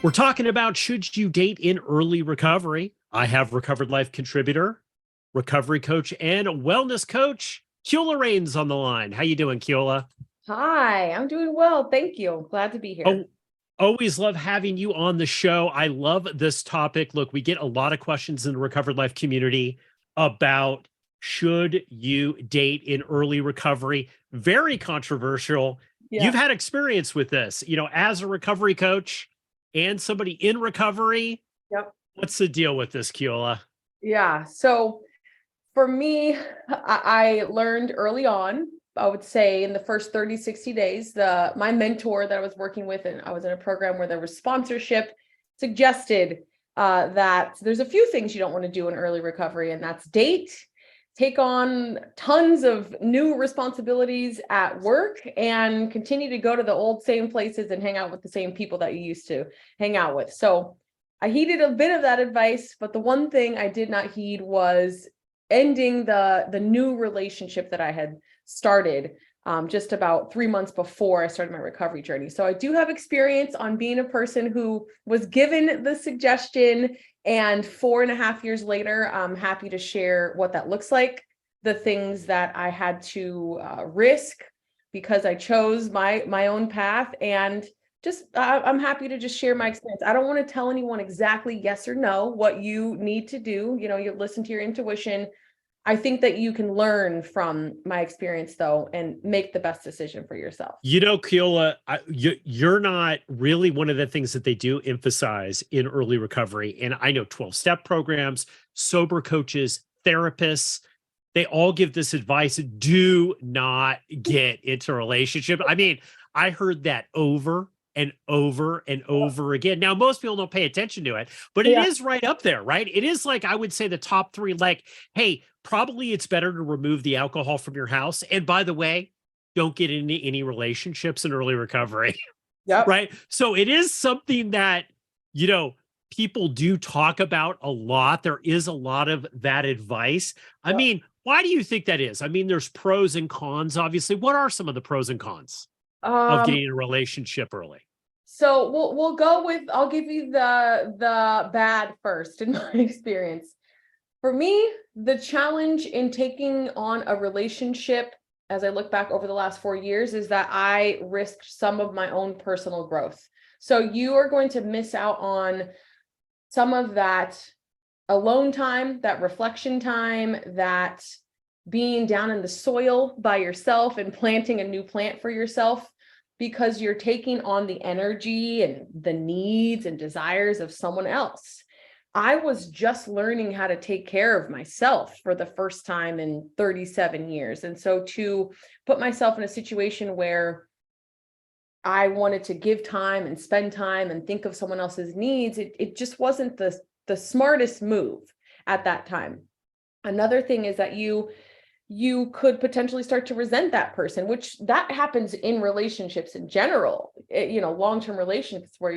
We're talking about should you date in early recovery? I have recovered life contributor, recovery coach, and wellness coach, Kiola Rains on the line. How you doing, Kiola? Hi, I'm doing well. Thank you. Glad to be here. Oh, always love having you on the show. I love this topic. Look, we get a lot of questions in the recovered life community about should you date in early recovery? Very controversial. You've Yeah. had experience with this, as a recovery coach and somebody in recovery. Yep. What's the deal with this, Kiola? Yeah. So for me, I learned early on, I would say in the first 30, 60 days, my mentor that I was working with, and I was in a program where there was sponsorship, suggested that there's a few things you don't want to do in early recovery, and that's date, take on tons of new responsibilities at work, and continue to go to the old same places and hang out with the same people that you used to hang out with. So I heeded a bit of that advice, but the one thing I did not heed was ending the new relationship that I had started just about 3 months before I started my recovery journey. So I do have experience on being a person who was given the suggestion, and 4.5 years later, I'm happy to share what that looks like, the things that I had to risk because I chose my own path, and just I'm happy to just share my experience. I don't want to tell anyone exactly yes or no what you need to do. You listen to your intuition. I think that you can learn from my experience though, and make the best decision for yourself. Kiola, you're not really one of the things that they do emphasize in early recovery. And I know 12-step programs, sober coaches, therapists, they all give this advice. Do not get into a relationship. I mean, I heard that over and over and over again. Now, most people don't pay attention to it, but it Yeah. is right up there, right? It is like, I would say the top three, like, hey, probably it's better to remove the alcohol from your house. And by the way, don't get into any relationships in early recovery, Yep. right? So it is something that, you know, people do talk about a lot. There is a lot of that advice. I Yep. mean, why do you think that is? I mean, there's pros and cons, obviously. What are some of the pros and cons of Um, getting in a relationship early? so we'll go with, I'll give you the bad first in my experience. For me, the challenge in taking on a relationship, as I look back over the last 4 years, is that I risked some of my own personal growth. So you are going to miss out on some of that alone time, that reflection time, that being down in the soil by yourself and planting a new plant for yourself, because you're taking on the energy and the needs and desires of someone else. I was just learning how to take care of myself for the first time in 37 years. And so to put myself in a situation where I wanted to give time and spend time and think of someone else's needs, it just wasn't the smartest move at that time. Another thing is that you could potentially start to resent that person, which that happens in relationships in general. Long-term relationships where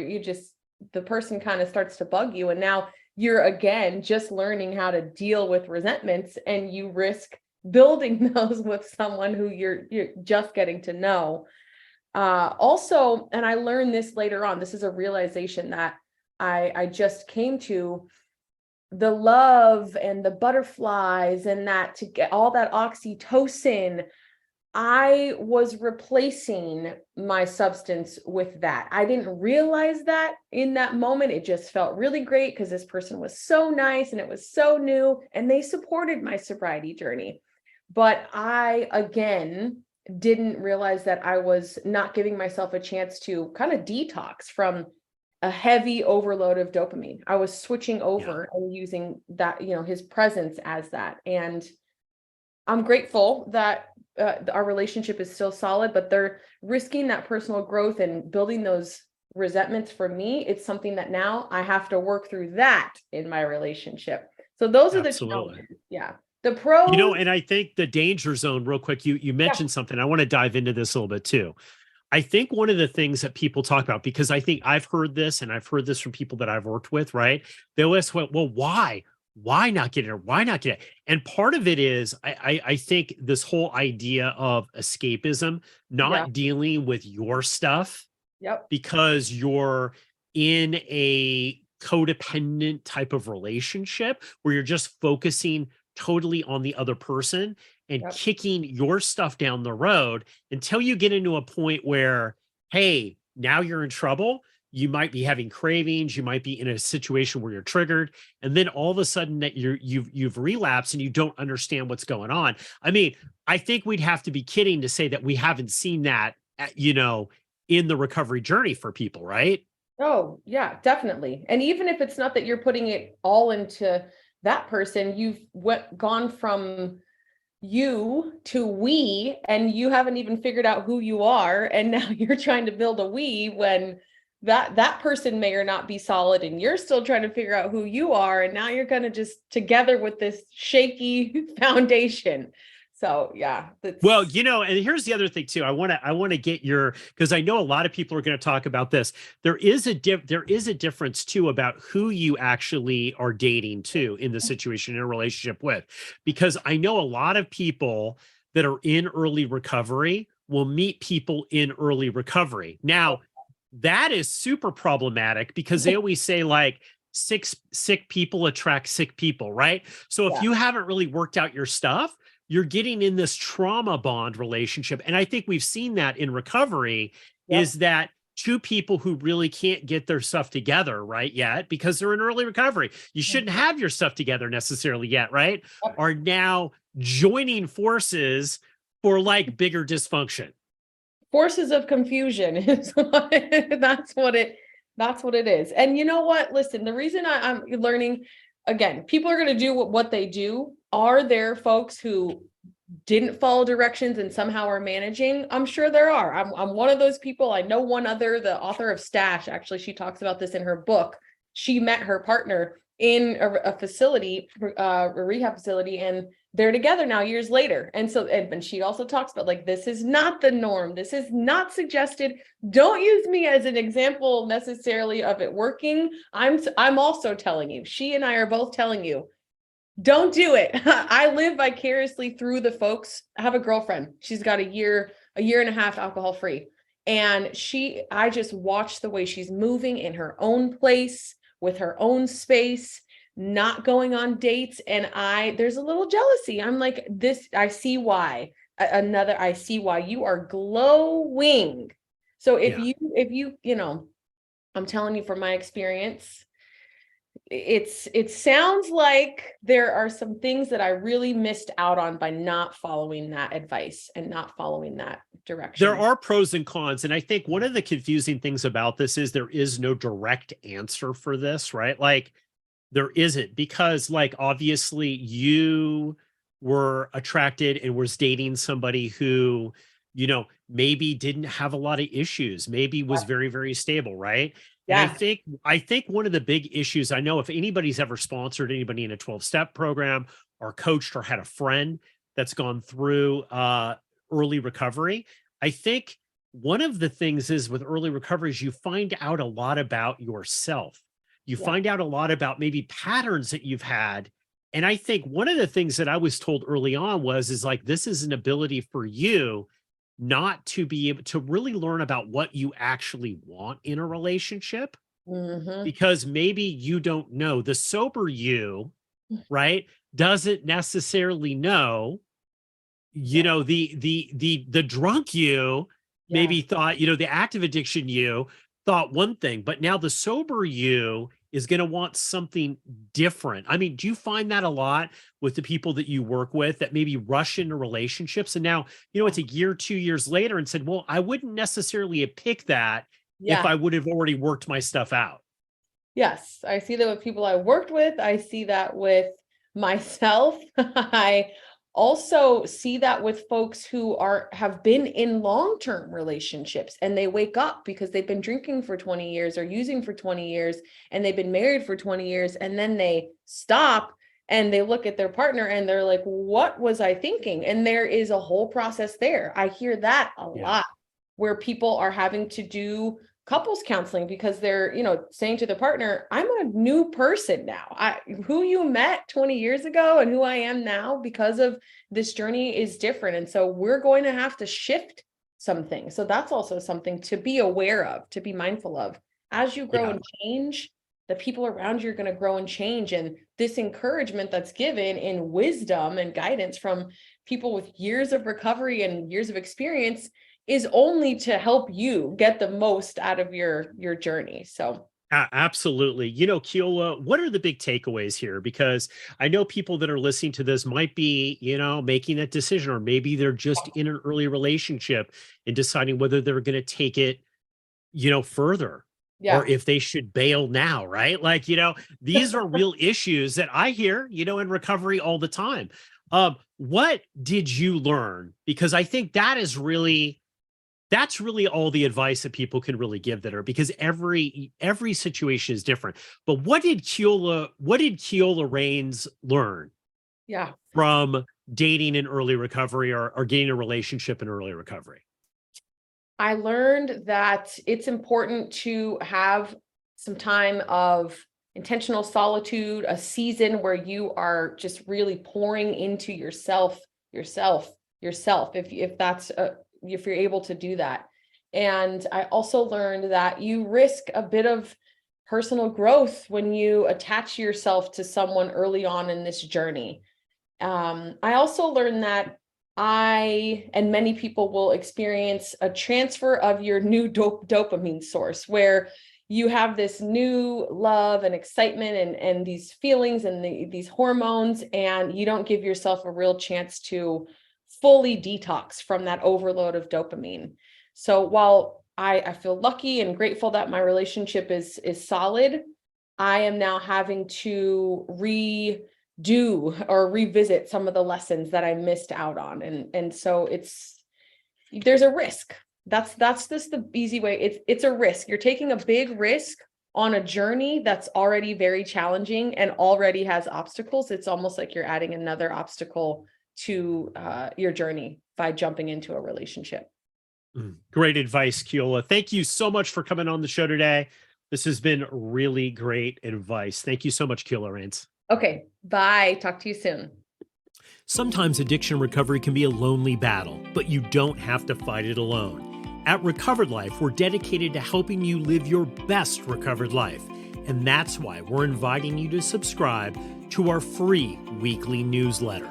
the person kind of starts to bug you, and now you're again just learning how to deal with resentments, and you risk building those with someone who you're just getting to know. Also, and I learned this later on, this is a realization that I just came to: the love and the butterflies and that, to get all that oxytocin, I was replacing my substance with that. I didn't realize that in that moment. It just felt really great because this person was so nice and it was so new and they supported my sobriety journey. But I, again, didn't realize that I was not giving myself a chance to kind of detox from a heavy overload of dopamine. I was switching Yeah, over and using that, his presence as that. And I'm grateful that our relationship is still solid, but they're risking that personal growth and building those resentments. For me, it's something that now I have to work through that in my relationship. So those are the absolutely. challenges. Yeah. The pros. And I think the danger zone, real quick, you Yeah. mentioned something. I want to dive into this a little bit too. I think one of the things that people talk about, because I think I've heard this and I've heard this from people that I've worked with, right? They always went, well, why? Why not get it? Why not get it? And part of it is, I think this whole idea of escapism, Yeah. not dealing with your stuff Yep. because you're in a codependent type of relationship where you're just focusing totally on the other person and Yep. kicking your stuff down the road until you get into a point where, hey, now you're in trouble. You might be having cravings. You might be in a situation where you're triggered, and then all of a sudden that you've relapsed and you don't understand what's going on. I mean, I think we'd have to be kidding to say that we haven't seen that, in the recovery journey for people, right? Oh, yeah, definitely. And even if it's not that you're putting it all into that person, you've gone from you to we, and you haven't even figured out who you are. And now you're trying to build a we when that person may or not be solid, and you're still trying to figure out who you are. And now you're kind of just together with this shaky foundation. So yeah, Well, that's and here's the other thing too. I want to get your, because I know a lot of people are going to talk about this. There is a difference too about who you actually are dating too in the situation, in a relationship with, because I know a lot of people that are in early recovery will meet people in early recovery. Now, that is super problematic because they always say like sick people attract sick people, right? So if yeah, you haven't really worked out your stuff, you're getting in this trauma bond relationship. And I think we've seen that in recovery, yep, is that two people who really can't get their stuff together right yet because they're in early recovery. You shouldn't mhm, have your stuff together necessarily yet, right? yep. Are now joining forces for like bigger dysfunction. Forces of confusion is that's what it is. And you know what? Listen, the reason I'm learning, again, people are going to do what they do. Are there folks who didn't follow directions and somehow are managing? I'm sure there are. I'm one of those people. I know one other, the author of Stash, actually, she talks about this in her book. She met her partner in a facility, a rehab facility, and they're together now years later. And so, and she also talks about like, this is not the norm. This is not suggested. Don't use me as an example necessarily of it working. I'm also telling you, she and I are both telling you, don't do it. I live vicariously through the folks. I have a girlfriend. She's got a year and a half alcohol free. And I just watch the way she's moving in her own place with her own space, not going on dates. And there's a little jealousy. I'm like, I see why. I see why you are glowing. So Yeah. I'm telling you from my experience, it sounds like there are some things that I really missed out on by not following that advice and not following that There direction. are pros and cons. And I think one of the confusing things about this is there is no direct answer for this, right? Like, there isn't, because like obviously you were attracted and was dating somebody who, maybe didn't have a lot of issues, maybe was very, very stable, right? And I Yeah. think I think one of the big issues, I know if anybody's ever sponsored anybody in a 12-step program or coached or had a friend that's gone through early recovery, I think one of the things is with early recovery is you find out a lot about yourself. You Yeah. find out a lot about maybe patterns that you've had. And I think one of the things that I was told early on is like, this is an ability for you not to be able to really learn about what you actually want in a relationship, Hmm. because maybe you don't know. The sober you, right, doesn't necessarily know. Yeah. The drunk you Yeah. maybe thought, the active addiction you thought one thing, but now the sober you is going to want something different. I mean, do you find that a lot with the people that you work with that maybe rush into relationships and now, it's a year, 2 years later and said, well, I wouldn't necessarily have picked that if Yeah. I would have already worked my stuff out. Yes. I see that with people I worked with. I see that with myself. I also see that with folks who have been in long-term relationships and they wake up because they've been drinking for 20 years or using for 20 years and they've been married for 20 years and then they stop and they look at their partner and they're like, what was I thinking? And there is a whole process there. I hear that a Yeah. lot, where people are having to do couples counseling because they're, saying to the partner, I'm a new person now. Who you met 20 years ago and who I am now because of this journey is different. And so we're going to have to shift something. So that's also something to be aware of, to be mindful of. as you grow Yeah. and change, the people around you are going to grow and change. And this encouragement that's given in wisdom and guidance from people with years of recovery and years of experience is only to help you get the most out of your journey. So Absolutely. Kiola, what are the big takeaways here? Because I know people that are listening to this might be, making that decision, or maybe they're just in an early relationship and deciding whether they're going to take it, further, or yeah. if they should bail now, right? Like, these are real issues that I hear, in recovery all the time. What did you learn? Because I think that's really all the advice that people can really give, that are, because every situation is different. But what did Kiola Rains learn Yeah. from dating in early recovery, or getting a relationship in early recovery? I learned that it's important to have some time of intentional solitude, a season where you are just really pouring into yourself, if that's if you're able to do that. And I also learned that you risk a bit of personal growth when you attach yourself to someone early on in this journey. I also learned that I and many people will experience a transfer of your new dopamine source, where you have this new love and excitement and these feelings and these hormones, and you don't give yourself a real chance to fully detox from that overload of dopamine. So while I feel lucky and grateful that my relationship is solid, I am now having to redo or revisit some of the lessons that I missed out on. And so there's a risk. That's just the easy way. It's a risk. You're taking a big risk on a journey that's already very challenging and already has obstacles. It's almost like you're adding another obstacle to your journey by jumping into a relationship. Great advice, Kiola. Thank you so much for coming on the show today. This has been really great advice. Thank you so much, Kiola Rains. Okay, bye. Talk to you soon. Sometimes addiction recovery can be a lonely battle, but you don't have to fight it alone. At Recovered Life, we're dedicated to helping you live your best recovered life. And that's why we're inviting you to subscribe to our free weekly newsletter.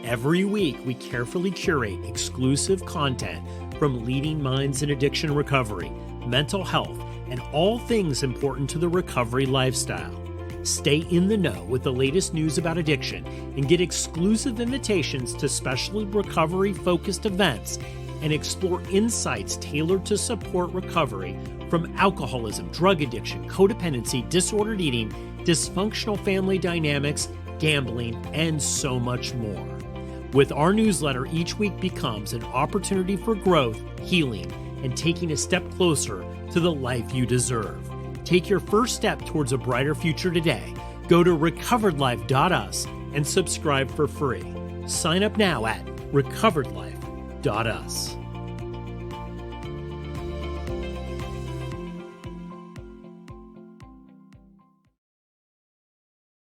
Every week, we carefully curate exclusive content from leading minds in addiction recovery, mental health, and all things important to the recovery lifestyle. Stay in the know with the latest news about addiction and get exclusive invitations to special recovery-focused events, and explore insights tailored to support recovery from alcoholism, drug addiction, codependency, disordered eating, dysfunctional family dynamics, gambling, and so much more. With our newsletter, each week becomes an opportunity for growth, healing, and taking a step closer to the life you deserve. Take your first step towards a brighter future today. Go to recoveredlife.us and subscribe for free. Sign up now at recoveredlife.us.